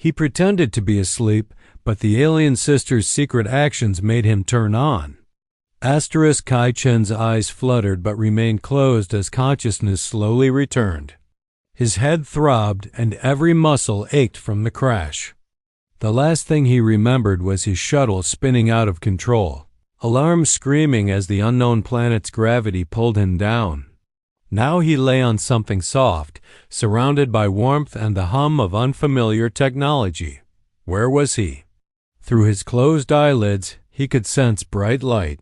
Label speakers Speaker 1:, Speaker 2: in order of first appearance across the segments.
Speaker 1: He pretended to be asleep, but the alien sister's secret actions made him turn on. Kai Chen's eyes fluttered but remained closed as consciousness slowly returned. His head throbbed and every muscle ached from the crash. The last thing he remembered was his shuttle spinning out of control, alarms screaming as the unknown planet's gravity pulled him down. Now he lay on something soft, surrounded by warmth and the hum of unfamiliar technology. Where was he? Through his closed eyelids, he could sense bright light.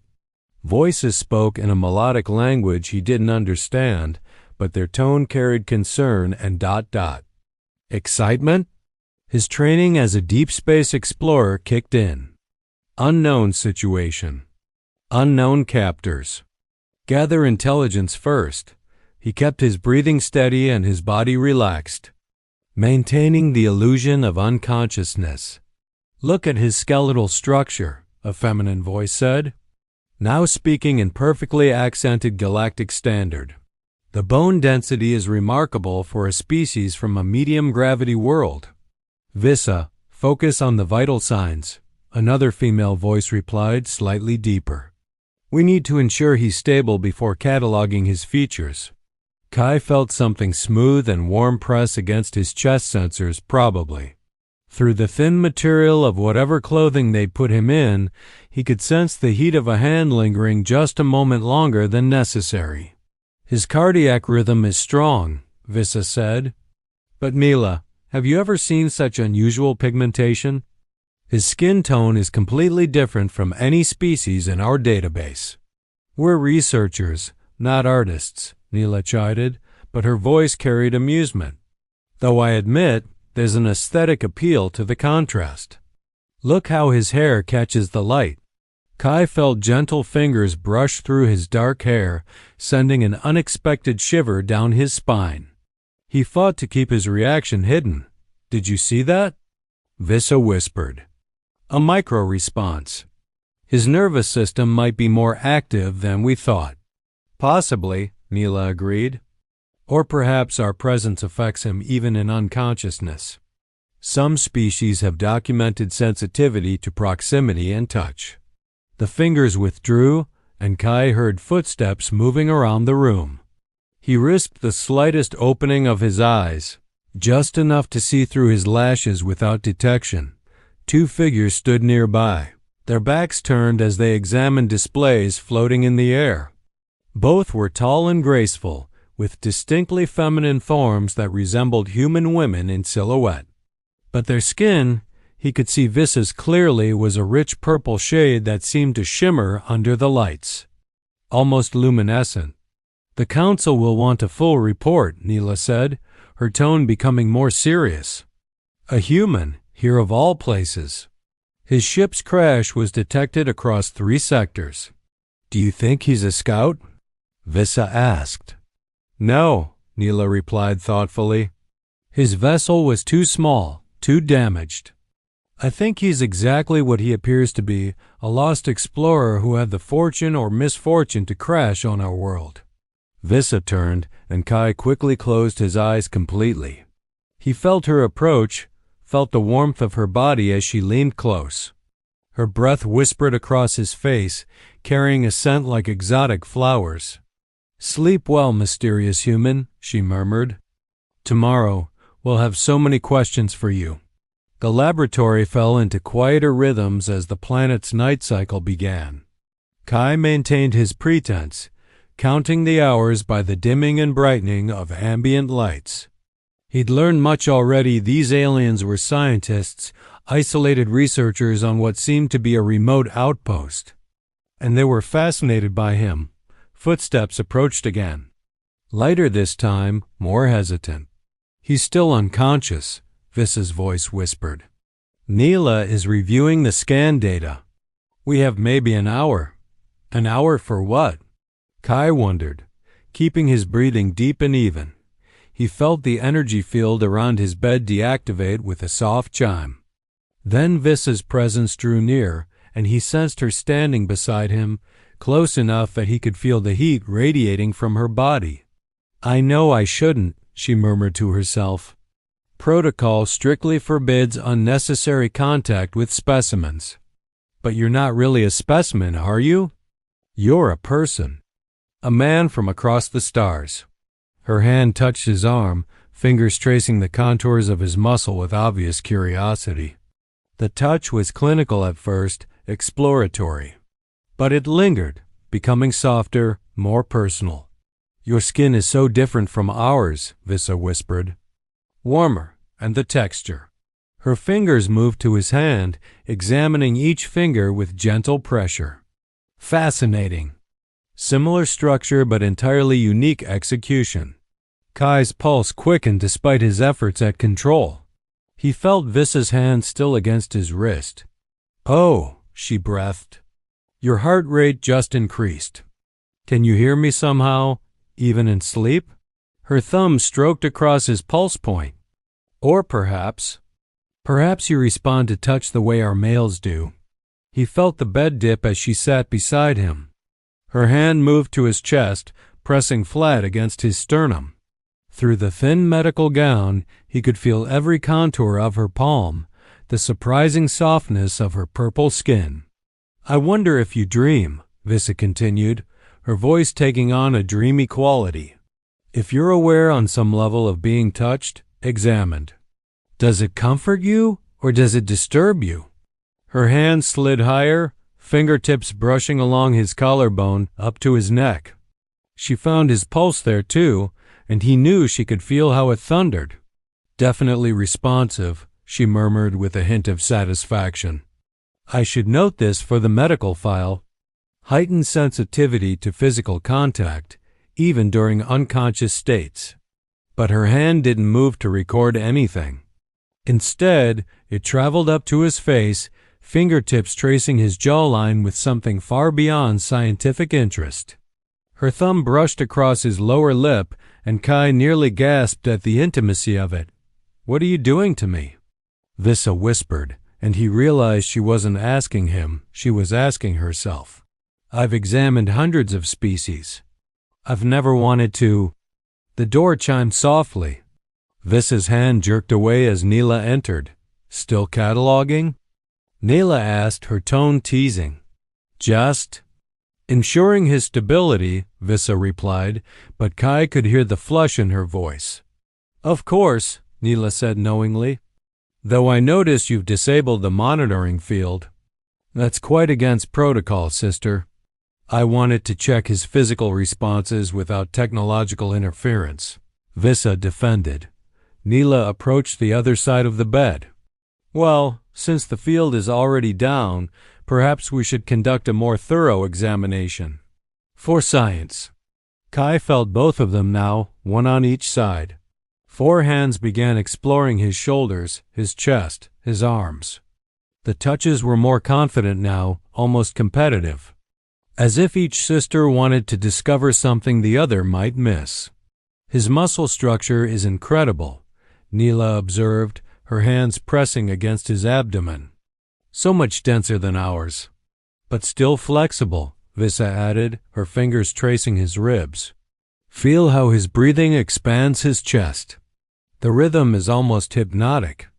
Speaker 1: Voices spoke in a melodic language he didn't understand, but their tone carried concern and ... Excitement? His training as a deep space explorer kicked in. Unknown situation. Unknown captors. Gather intelligence first. He kept his breathing steady and his body relaxed, maintaining the illusion of unconsciousness. Look at his skeletal structure, a feminine voice said, now speaking in perfectly accented galactic standard. The bone density is remarkable for a species from a medium-gravity world. Vissa, focus on the vital signs, another female voice replied, slightly deeper. We need to ensure he's stable before cataloging his features. Kai felt something smooth and warm press against his chest sensors, probably. Through the thin material of whatever clothing they'd put him in, he could sense the heat of a hand lingering just a moment longer than necessary. His cardiac rhythm is strong, Vissa said. But Mila, have you ever seen such unusual pigmentation? His skin tone is completely different from any species in our database. We're researchers, not artists, Neela chided, but her voice carried amusement. Though I admit, there's an aesthetic appeal to the contrast. Look how his hair catches the light. Kai felt gentle fingers brush through his dark hair, sending an unexpected shiver down his spine. He fought to keep his reaction hidden. Did you see that? Vissa whispered. A micro-response. His nervous system might be more active than we thought. Possibly, Neela agreed. Or perhaps our presence affects him even in unconsciousness. Some species have documented sensitivity to proximity and touch. The fingers withdrew, and Kai heard footsteps moving around the room. He risked the slightest opening of his eyes, just enough to see through his lashes without detection. Two figures stood nearby, their backs turned as they examined displays floating in the air. Both were tall and graceful, with distinctly feminine forms that resembled human women in silhouette. But their skin, he could see Vissa's clearly, was a rich purple shade that seemed to shimmer under the lights. Almost luminescent. The council will want a full report, Neela said, her tone becoming more serious. A human, here of all places. His ship's crash was detected across 3 sectors. Do you think he's a scout? Vissa asked. No, Neela replied thoughtfully. His vessel was too small, too damaged. I think he's exactly what he appears to be, a lost explorer who had the fortune or misfortune to crash on our world. Vissa turned, and Kai quickly closed his eyes completely. He felt her approach, felt the warmth of her body as she leaned close. Her breath whispered across his face, carrying a scent like exotic flowers. Sleep well, mysterious human, she murmured. Tomorrow, we'll have so many questions for you. The laboratory fell into quieter rhythms as the planet's night cycle began. Kai maintained his pretense, counting the hours by the dimming and brightening of ambient lights. He'd learned much already. These aliens were scientists, isolated researchers on what seemed to be a remote outpost. And they were fascinated by him. Footsteps approached again. Lighter this time, more hesitant. He's still unconscious, Vissa's voice whispered. Neela is reviewing the scan data. We have maybe an hour. An hour for what? Kai wondered, keeping his breathing deep and even. He felt the energy field around his bed deactivate with a soft chime. Then Vissa's presence drew near, and he sensed her standing beside him, close enough that he could feel the heat radiating from her body. I know I shouldn't, she murmured to herself. Protocol strictly forbids unnecessary contact with specimens. But you're not really a specimen, are you? You're a person. A man from across the stars. Her hand touched his arm, fingers tracing the contours of his muscle with obvious curiosity. The touch was clinical at first, exploratory. But it lingered, becoming softer, more personal. Your skin is so different from ours, Vissa whispered. Warmer, and the texture. Her fingers moved to his hand, examining each finger with gentle pressure. Fascinating. Similar structure but entirely unique execution. Kai's pulse quickened despite his efforts at control. He felt Vissa's hand still against his wrist. Oh, she breathed. Your heart rate just increased. Can you hear me somehow, even in sleep? Her thumb stroked across his pulse point. Or perhaps you respond to touch the way our males do. He felt the bed dip as she sat beside him. Her hand moved to his chest, pressing flat against his sternum. Through the thin medical gown, he could feel every contour of her palm, the surprising softness of her purple skin. I wonder if you dream, Vissa continued, her voice taking on a dreamy quality. If you're aware on some level of being touched, examined. Does it comfort you, or does it disturb you? Her hand slid higher, fingertips brushing along his collarbone up to his neck. She found his pulse there too, and he knew she could feel how it thundered. Definitely responsive, she murmured with a hint of satisfaction. I should note this for the medical file. Heightened sensitivity to physical contact, even during unconscious states. But her hand didn't move to record anything. Instead, it traveled up to his face, fingertips tracing his jawline with something far beyond scientific interest. Her thumb brushed across his lower lip, and Kai nearly gasped at the intimacy of it. What are you doing to me? Vissa whispered, and he realized she wasn't asking him, she was asking herself. I've examined hundreds of species. I've never wanted to. The door chimed softly. Vissa's hand jerked away as Neela entered. Still cataloging? Neela asked, her tone teasing. Just ensuring his stability, Vissa replied, but Kai could hear the flush in her voice. Of course, Neela said knowingly. Though I notice you've disabled the monitoring field. That's quite against protocol, sister. I wanted to check his physical responses without technological interference. Vissa defended. Neela approached the other side of the bed. Well, since the field is already down, perhaps we should conduct a more thorough examination. For science. Kai felt both of them now, one on each side. 4 hands began exploring his shoulders, his chest, his arms. The touches were more confident now, almost competitive. As if each sister wanted to discover something the other might miss. His muscle structure is incredible, Neela observed, her hands pressing against his abdomen. So much denser than ours. But still flexible, Vissa added, her fingers tracing his ribs. Feel how his breathing expands his chest. The rhythm is almost hypnotic.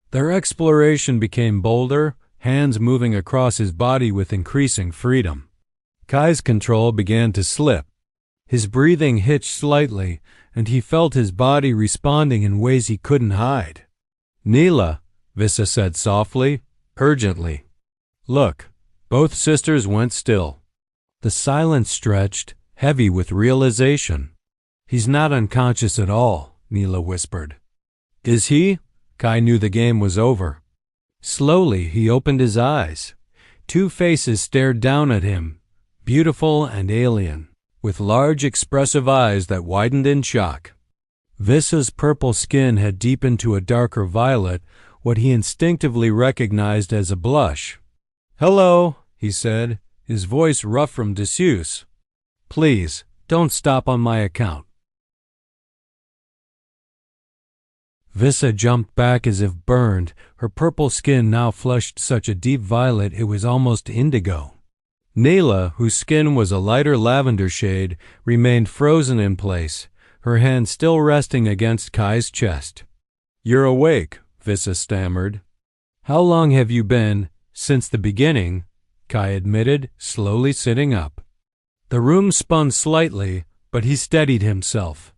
Speaker 1: Their exploration became bolder, hands moving across his body with increasing freedom. Kai's control began to slip. His breathing hitched slightly, and he felt his body responding in ways he couldn't hide. Neela, Vissa said softly, urgently. Look, both sisters went still. The silence stretched, heavy with realization. He's not unconscious at all, Neela whispered. Is he? Kai knew the game was over. Slowly he opened his eyes. 2 faces stared down at him. Beautiful and alien, with large expressive eyes that widened in shock. Vissa's purple skin had deepened to a darker violet, what he instinctively recognized as a blush. Hello, he said, his voice rough from disuse. Please, don't stop on my account. Vissa jumped back as if burned, her purple skin now flushed such a deep violet it was almost indigo. Neela, whose skin was a lighter lavender shade, remained frozen in place, her hand still resting against Kai's chest. You're awake, Vissa stammered. How long have you been? Since the beginning, Kai admitted, slowly sitting up. The room spun slightly, but he steadied himself.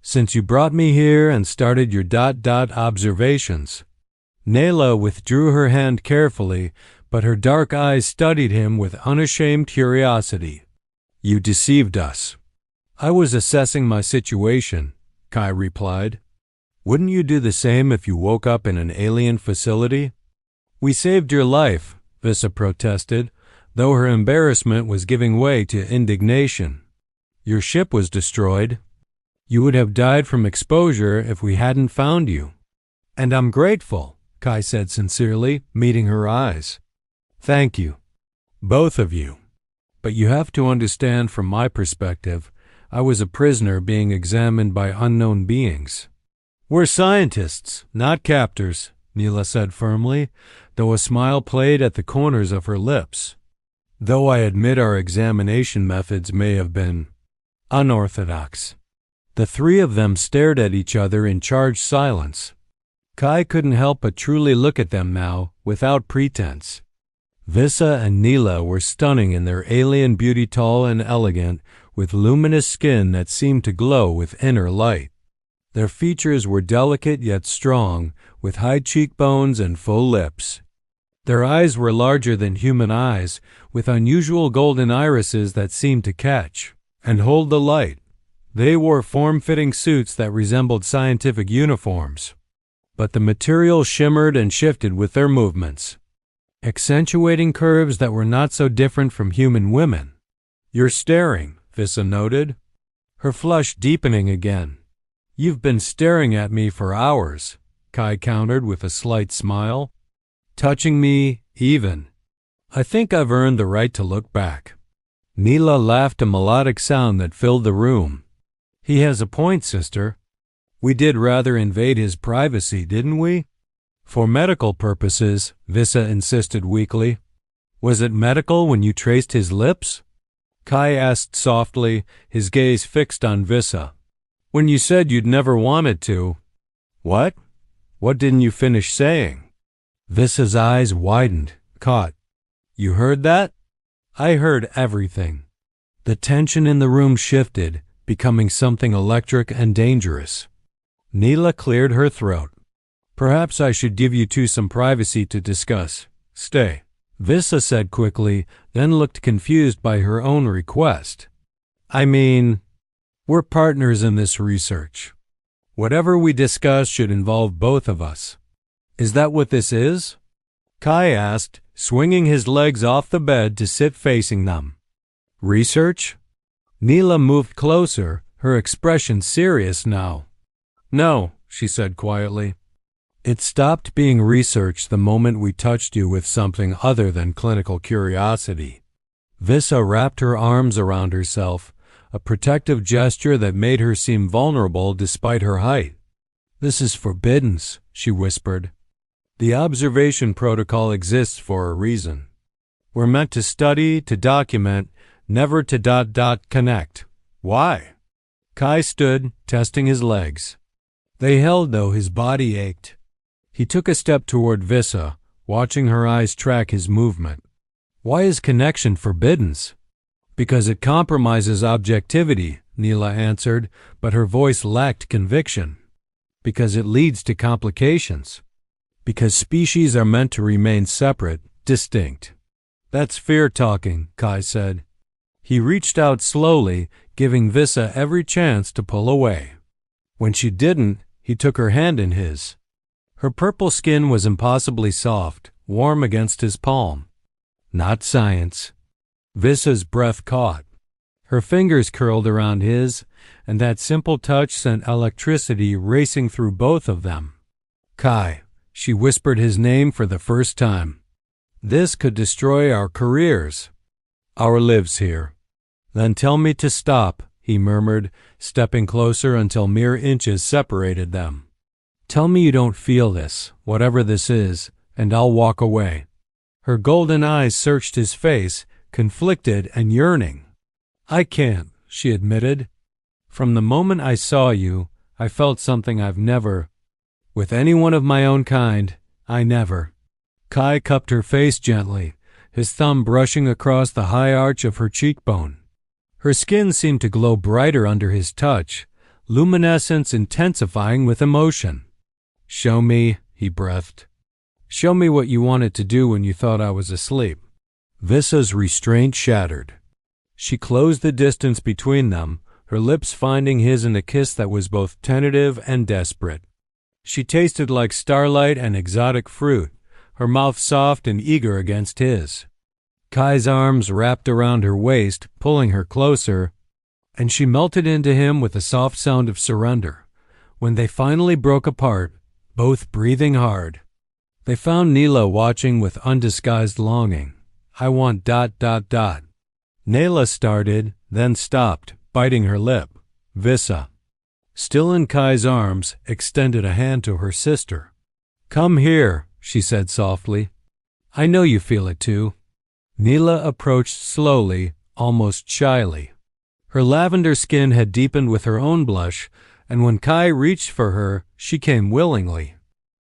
Speaker 1: Since you brought me here and started your ... observations. Nayla withdrew her hand carefully, but her dark eyes studied him with unashamed curiosity. You deceived us. I was assessing my situation, Kai replied. Wouldn't you do the same if you woke up in an alien facility? We saved your life, Vissa protested, though her embarrassment was giving way to indignation. Your ship was destroyed. You would have died from exposure if we hadn't found you. And I'm grateful, Kai said sincerely, meeting her eyes. Thank you. Both of you. But you have to understand from my perspective, I was a prisoner being examined by unknown beings. We're scientists, not captors, Neela said firmly, though a smile played at the corners of her lips. Though I admit our examination methods may have been unorthodox. The three of them stared at each other in charged silence. Kai couldn't help but truly look at them now, without pretense. Vissa and Neela were stunning in their alien beauty, tall and elegant, with luminous skin that seemed to glow with inner light. Their features were delicate yet strong, with high cheekbones and full lips. Their eyes were larger than human eyes, with unusual golden irises that seemed to catch and hold the light. They wore form-fitting suits that resembled scientific uniforms, but the material shimmered and shifted with their movements, accentuating curves that were not so different from human women. You're staring, Vissa noted, her flush deepening again. You've been staring at me for hours, Kai countered with a slight smile. Touching me, even. I think I've earned the right to look back. Neela laughed, a melodic sound that filled the room. He has a point, sister. We did rather invade his privacy, didn't we? For medical purposes, Vissa insisted weakly. Was it medical when you traced his lips? Kai asked softly, his gaze fixed on Vissa. When you said you'd never wanted to. What? What didn't you finish saying? Vissa's eyes widened, caught. You heard that? I heard everything. The tension in the room shifted, becoming something electric and dangerous. Neela cleared her throat. Perhaps I should give you two some privacy to discuss. Stay, Vissa said quickly, then looked confused by her own request. I mean, we're partners in this research. Whatever we discuss should involve both of us. Is that what this is? Kai asked, swinging his legs off the bed to sit facing them. Research? Neela moved closer, her expression serious now. No, she said quietly. It stopped being research the moment we touched you with something other than clinical curiosity. Vissa wrapped her arms around herself, a protective gesture that made her seem vulnerable despite her height. This is forbidden, she whispered. The observation protocol exists for a reason. We're meant to study, to document, never to ... connect. Why? Kai stood, testing his legs. They held, though his body ached. He took a step toward Vissa, watching her eyes track his movement. Why is connection forbidden? Because it compromises objectivity, Neela answered, but her voice lacked conviction. Because it leads to complications. Because species are meant to remain separate, distinct. That's fear talking, Kai said. He reached out slowly, giving Vissa every chance to pull away. When she didn't, he took her hand in his. Her purple skin was impossibly soft, warm against his palm. Not science. Vissa's breath caught. Her fingers curled around his, and that simple touch sent electricity racing through both of them. Kai, she whispered his name for the first time. This could destroy our careers, our lives here. Then tell me to stop, he murmured, stepping closer until mere inches separated them. Tell me you don't feel this, whatever this is, and I'll walk away. Her golden eyes searched his face, conflicted and yearning. I can't, she admitted. From the moment I saw you, I felt something I've never... With anyone of my own kind, I never. Kai cupped her face gently, his thumb brushing across the high arch of her cheekbone. Her skin seemed to glow brighter under his touch, luminescence intensifying with emotion. "Show me," he breathed. "Show me what you wanted to do when you thought I was asleep." Vissa's restraint shattered. She closed the distance between them, her lips finding his in a kiss that was both tentative and desperate. She tasted like starlight and exotic fruit, her mouth soft and eager against his. Kai's arms wrapped around her waist, pulling her closer, and she melted into him with a soft sound of surrender. When they finally broke apart, both breathing hard, they found Neela watching with undisguised longing. "I want ... Neela started, then stopped, biting her lip. Vissa, still in Kai's arms, extended a hand to her sister. "Come here," she said softly. "I know you feel it too." Neela approached slowly, almost shyly. Her lavender skin had deepened with her own blush, and when Kai reached for her, she came willingly.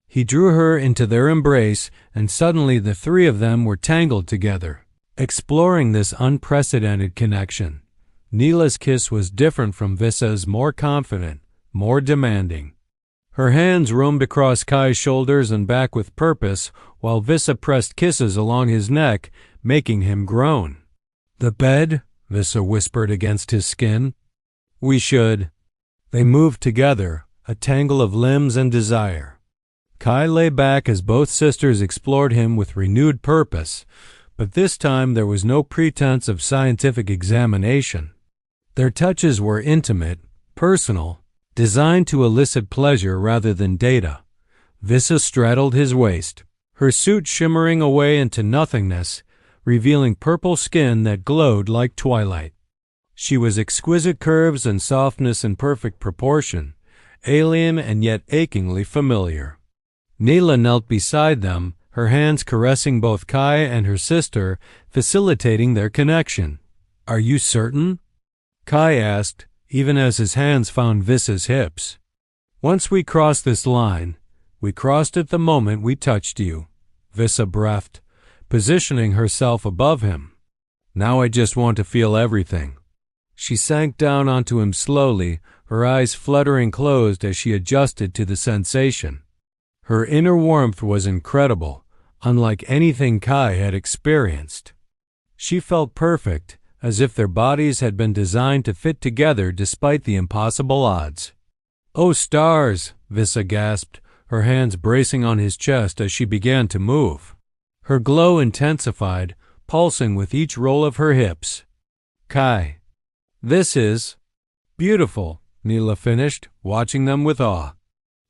Speaker 1: He drew her into their embrace, and suddenly the three of them were tangled together, exploring this unprecedented connection. Neela's kiss was different from Vissa's, more confident, more demanding. Her hands roamed across Kai's shoulders and back with purpose, while Vissa pressed kisses along his neck, making him groan. "The bed," Vissa whispered against his skin. "We should." They moved together, a tangle of limbs and desire. Kai lay back as both sisters explored him with renewed purpose, but this time there was no pretense of scientific examination. Their touches were intimate, personal, designed to elicit pleasure rather than data. Vissa straddled his waist, her suit shimmering away into nothingness, revealing purple skin that glowed like twilight. She was exquisite curves and softness in perfect proportion, alien and yet achingly familiar. Neela knelt beside them, her hands caressing both Kai and her sister, facilitating their connection. "Are you certain?" Kai asked, even as his hands found Vissa's hips. "Once we crossed this line, we crossed it the moment we touched you," Vissa breathed, positioning herself above him. "Now I just want to feel everything." She sank down onto him slowly, her eyes fluttering closed as she adjusted to the sensation. Her inner warmth was incredible, unlike anything Kai had experienced. She felt perfect, as if their bodies had been designed to fit together despite the impossible odds. "Oh, stars!" Vissa gasped, her hands bracing on his chest as she began to move. Her glow intensified, pulsing with each roll of her hips. "Kai, this is beautiful," Neela finished, watching them with awe.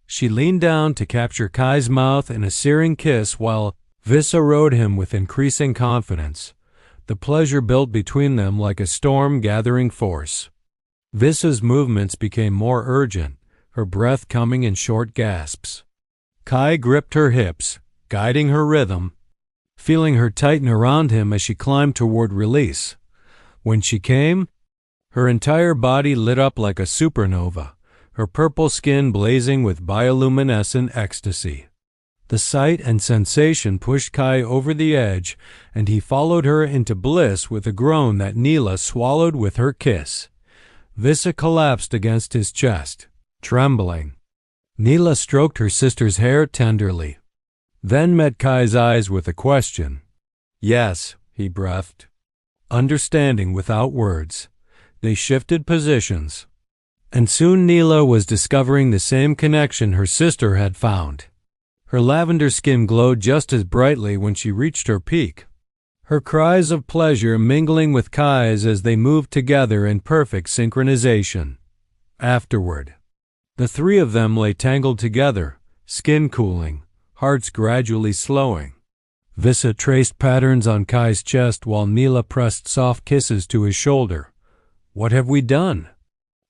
Speaker 1: She leaned down to capture Kai's mouth in a searing kiss while Vissa rode him with increasing confidence. The pleasure built between them like a storm gathering force. Vissa's movements became more urgent, her breath coming in short gasps. Kai gripped her hips, guiding her rhythm, feeling her tighten around him as she climbed toward release. When she came, her entire body lit up like a supernova, her purple skin blazing with bioluminescent ecstasy. The sight and sensation pushed Kai over the edge, and he followed her into bliss with a groan that Neela swallowed with her kiss. Vissa collapsed against his chest, trembling. Neela stroked her sister's hair tenderly, then met Kai's eyes with a question. "Yes," he breathed, understanding without words. They shifted positions, and soon Neela was discovering the same connection her sister had found. Her lavender skin glowed just as brightly when she reached her peak, her cries of pleasure mingling with Kai's as they moved together in perfect synchronization. Afterward, the three of them lay tangled together, skin cooling, hearts gradually slowing. Vissa traced patterns on Kai's chest while Neela pressed soft kisses to his shoulder. "What have we done?"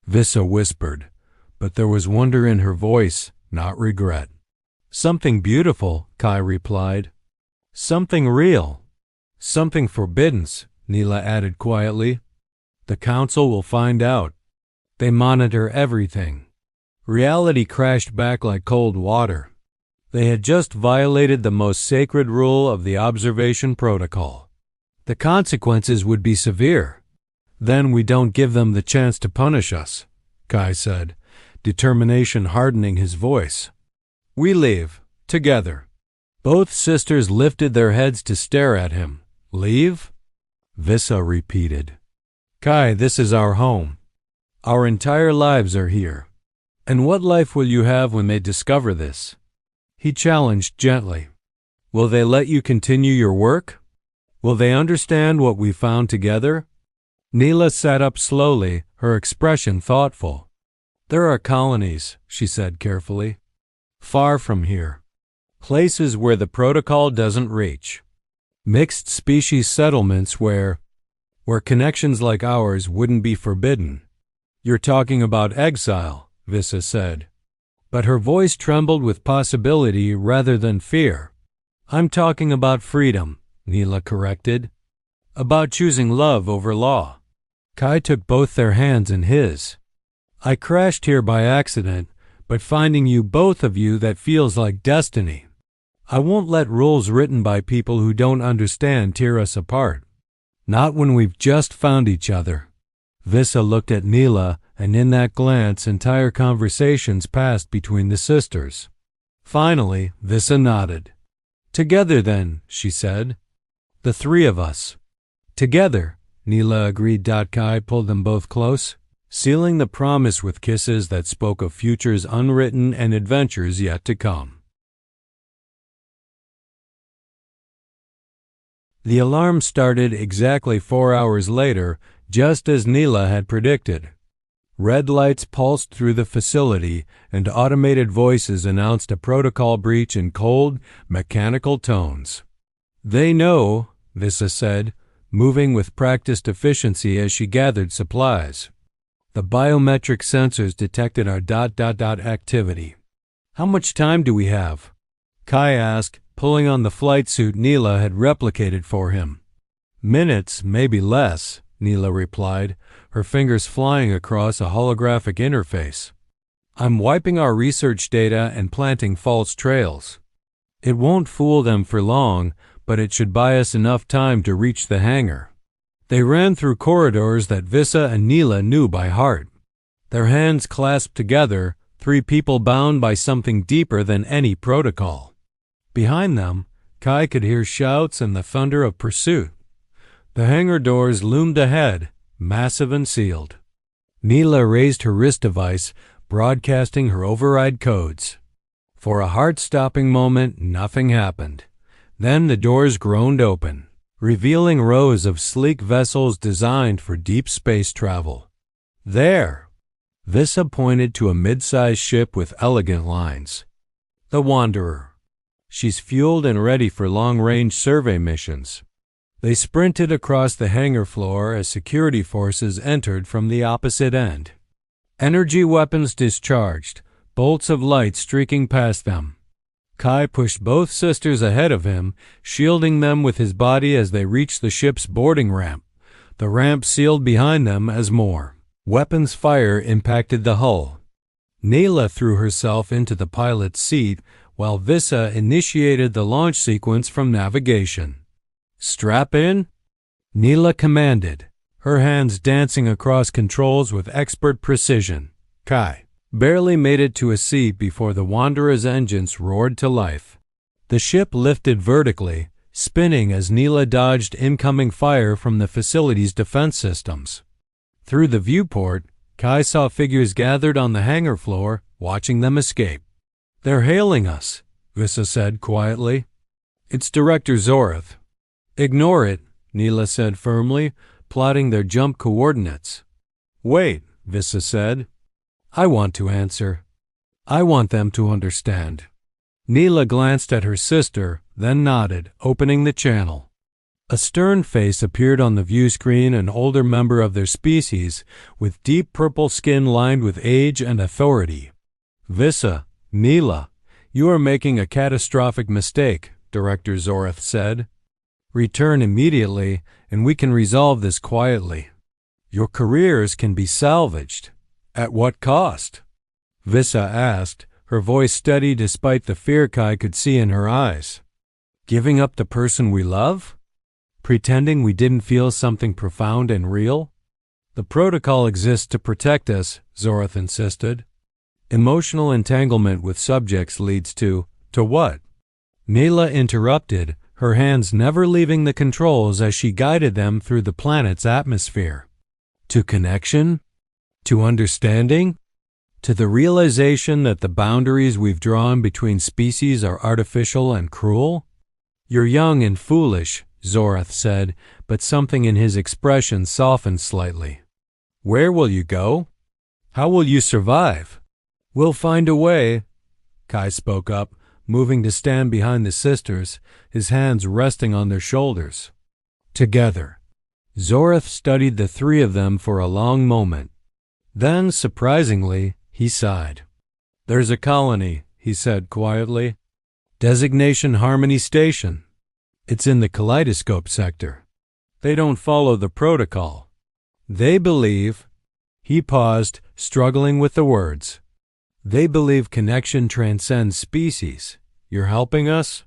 Speaker 1: Vissa whispered, but there was wonder in her voice, not regret. "Something beautiful," Kai replied. "Something real. Something forbidden," Neela added quietly. "The council will find out. They monitor everything." Reality crashed back like cold water. They had just violated the most sacred rule of the observation protocol. The consequences would be severe. Then we don't give them the chance to punish us, Kai said, determination hardening his voice. We leave, together. Both sisters lifted their heads to stare at him. Leave? Vissa repeated. Kai, this is our home. Our entire lives are here. And what life will you have when they discover this? He challenged gently. Will they let you continue your work? Will they understand what we found together? Neela sat up slowly, her expression thoughtful. There are colonies, she said carefully. Far from here. Places where the protocol doesn't reach. Mixed species settlements where connections like ours wouldn't be forbidden. You're talking about exile, Vissa said. But her voice trembled with possibility rather than fear. I'm talking about freedom, Neela corrected. About choosing love over law. Kai took both their hands in his. I crashed here by accident, but finding you, both of you, that feels like destiny. I won't let rules written by people who don't understand tear us apart. Not when we've just found each other. Vissa looked at Neela, and in that glance entire conversations passed between the sisters. Finally, Vissa nodded. Together then, she said. The three of us. Together, Neela agreed. Kai pulled them both close, sealing the promise with kisses that spoke of futures unwritten and adventures yet to come. The alarm started exactly 4 hours later, just as Neela had predicted. Red lights pulsed through the facility, and automated voices announced a protocol breach in cold, mechanical tones. They know, Vissa said, moving with practiced efficiency as she gathered supplies. The biometric sensors detected our ... activity. How much time do we have? Kai asked, pulling on the flight suit Neela had replicated for him. Minutes, maybe less, Neela replied, her fingers flying across a holographic interface. I'm wiping our research data and planting false trails. It won't fool them for long, but it should buy us enough time to reach the hangar. They ran through corridors that Vissa and Neela knew by heart. Their hands clasped together, three people bound by something deeper than any protocol. Behind them, Kai could hear shouts and the thunder of pursuit. The hangar doors loomed ahead, massive and sealed. Neela raised her wrist device, broadcasting her override codes. For a heart-stopping moment, nothing happened. Then the doors groaned open, revealing rows of sleek vessels designed for deep space travel. There! Vissa pointed to a mid-sized ship with elegant lines. The Wanderer. She's fueled and ready for long-range survey missions. They sprinted across the hangar floor as security forces entered from the opposite end. Energy weapons discharged, bolts of light streaking past them. Kai pushed both sisters ahead of him, shielding them with his body as they reached the ship's boarding ramp. The ramp sealed behind them as more weapons fire impacted the hull. Neela threw herself into the pilot's seat, while Vissa initiated the launch sequence from navigation. Strap in? Neela commanded, her hands dancing across controls with expert precision. Kai barely made it to a seat before the Wanderer's engines roared to life. The ship lifted vertically, spinning as Neela dodged incoming fire from the facility's defense systems. Through the viewport, Kai saw figures gathered on the hangar floor, watching them escape. They're hailing us, Vissa said quietly. It's Director Zorath. Ignore it, Neela said firmly, plotting their jump coordinates. Wait, Vissa said. I want to answer. I want them to understand. Neela glanced at her sister, then nodded, opening the channel. A stern face appeared on the view screen, an older member of their species, with deep purple skin lined with age and authority. Vissa, Neela, you are making a catastrophic mistake, Director Zorath said. Return immediately, and we can resolve this quietly. Your careers can be salvaged. At what cost? Vissa asked, her voice steady despite the fear Kai could see in her eyes. Giving up the person we love? Pretending we didn't feel something profound and real? The protocol exists to protect us, Zorath insisted. Emotional entanglement with subjects leads to what? Neela interrupted, her hands never leaving the controls as she guided them through the planet's atmosphere. To connection? To understanding? To the realization that the boundaries we've drawn between species are artificial and cruel? You're young and foolish, Zorath said, but something in his expression softened slightly. Where will you go? How will you survive? We'll find a way, Kai spoke up, moving to stand behind the sisters, his hands resting on their shoulders. Together. Zorath studied the three of them for a long moment. Then, surprisingly, he sighed. There's a colony, he said quietly. Designation Harmony Station. It's in the Kaleidoscope sector. They don't follow the protocol. They believe— He paused, struggling with the words. They believe connection transcends species. You're helping us?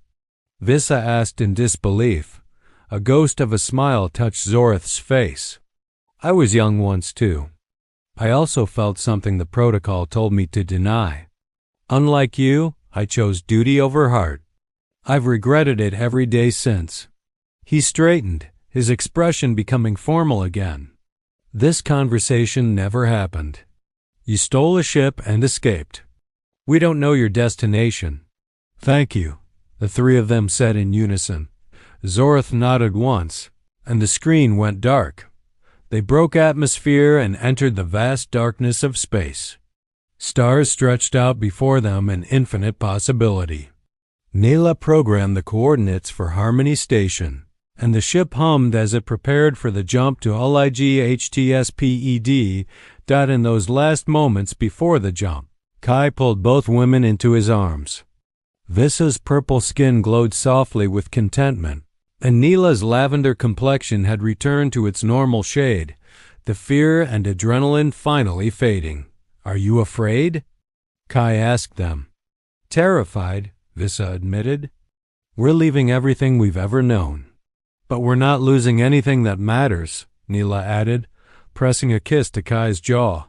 Speaker 1: Vissa asked in disbelief. A ghost of a smile touched Zorath's face. I was young once too. I also felt something the protocol told me to deny. Unlike you, I chose duty over heart. I've regretted it every day since. He straightened, his expression becoming formal again. This conversation never happened. You stole a ship and escaped. We don't know your destination. Thank you, the three of them said in unison. Zorath nodded once, and the screen went dark. They broke atmosphere and entered the vast darkness of space. Stars stretched out before them in infinite possibility. Neela programmed the coordinates for Harmony Station, and the ship hummed as it prepared for the jump to LIG-HTSPED. In those last moments before the jump, Kai pulled both women into his arms. Vissa's purple skin glowed softly with contentment, and Neela's lavender complexion had returned to its normal shade, the fear and adrenaline finally fading. Are you afraid? Kai asked them. Terrified, Vissa admitted. We're leaving everything we've ever known. But we're not losing anything that matters, Neela added, pressing a kiss to Kai's jaw.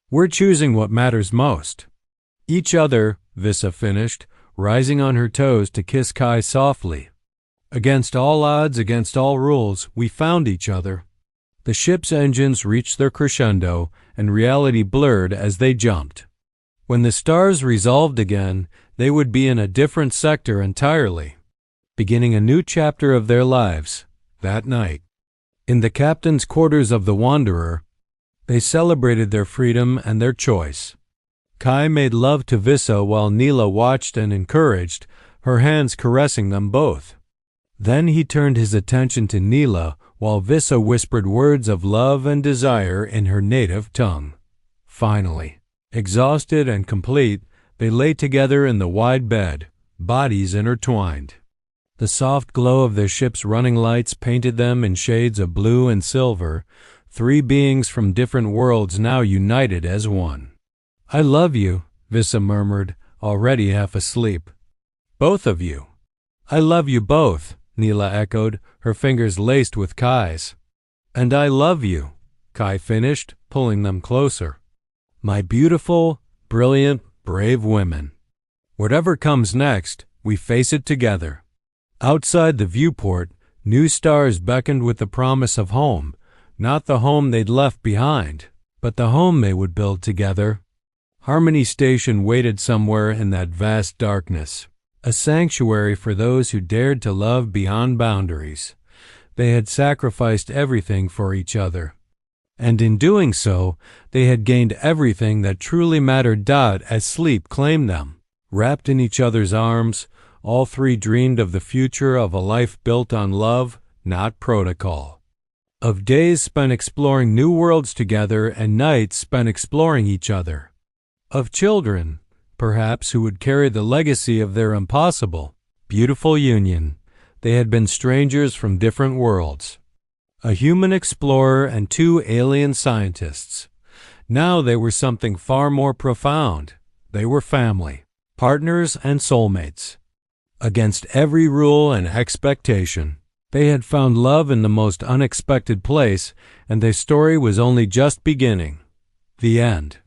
Speaker 1: We're choosing what matters most. Each other, Vissa finished, rising on her toes to kiss Kai softly. Against all odds, against all rules, we found each other. The ship's engines reached their crescendo, and reality blurred as they jumped. When the stars resolved again, they would be in a different sector entirely, beginning a new chapter of their lives, that night. In the captain's quarters of the Wanderer, they celebrated their freedom and their choice. Kai made love to Vissa while Neela watched and encouraged, her hands caressing them both. Then he turned his attention to Neela while Vissa whispered words of love and desire in her native tongue. Finally, exhausted and complete, they lay together in the wide bed, bodies intertwined. The soft glow of their ship's running lights painted them in shades of blue and silver, three beings from different worlds now united as one. I love you, Vissa murmured, already half asleep. Both of you. I love you both, Neela echoed, her fingers laced with Kai's. And I love you, Kai finished, pulling them closer. My beautiful, brilliant, brave women. Whatever comes next, we face it together. Outside the viewport, new stars beckoned with the promise of home, not the home they'd left behind, but the home they would build together. Harmony Station waited somewhere in that vast darkness, a sanctuary for those who dared to love beyond boundaries. They had sacrificed everything for each other, and in doing so, they had gained everything that truly mattered. As sleep claimed them, wrapped in each other's arms, all three dreamed of the future of a life built on love, not protocol. Of days spent exploring new worlds together and nights spent exploring each other. Of children, perhaps, who would carry the legacy of their impossible, beautiful union. They had been strangers from different worlds. A human explorer and two alien scientists. Now they were something far more profound, They were family, partners, and soulmates. Against every rule and expectation, they had found love in the most unexpected place, and their story was only just beginning. The end.